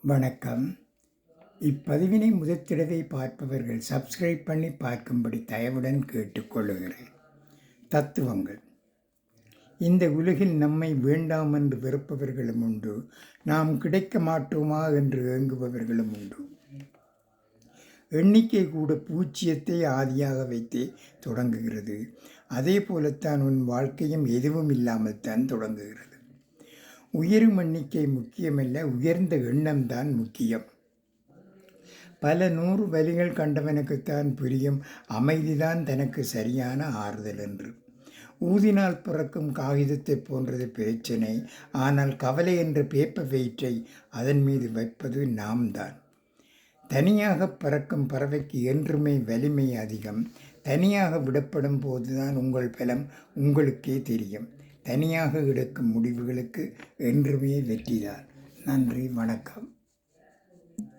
வணக்கம். இப்பதிவினை முதற்தடவை பார்ப்பவர்கள் சப்ஸ்கிரைப் பண்ணி பார்க்கும்படி தயவுடன் கேட்டுக்கொள்கிறேன். தத்துவங்கள். இந்த உலகில் நம்மை வேண்டாம் என்று வெறுப்பவர்களும் உண்டு, நாம் கிடைக்க மாட்டோமா என்று ஏங்குபவர்களும் உண்டு. எண்ணிக்கை கூட பூஜ்ஜியத்தை ஆதியாக வைத்தே தொடங்குகிறது. அதே போலத்தான் உன் வாழ்க்கையும் எதுவும் இல்லாமல் தான் தொடங்குகிறது. உயரும் எண்ணிக்கை முக்கியமல்ல, உயர்ந்த எண்ணம்தான் முக்கியம். பல 100 வலிகள் கண்டவனுக்குத்தான் புரியும் அமைதிதான் தனக்கு சரியான ஆறுதல் என்று. ஊதினால் பிறக்கும் காகிதத்தை போன்றது பிரச்சனை. ஆனால் கவலை என்ற பேப்பர் வெயிட்டை அதன் மீது வைப்பது நாம் தான். தனியாக பறக்கும் பறவைக்கு என்றுமே வலிமை அதிகம். தனியாக விடப்படும் போதுதான் உங்கள் பலம் உங்களுக்கே தெரியும். தனியாக எடுக்கும் முடிவுகளுக்கு என்றுமே வெற்றிதான். நன்றி, வணக்கம்.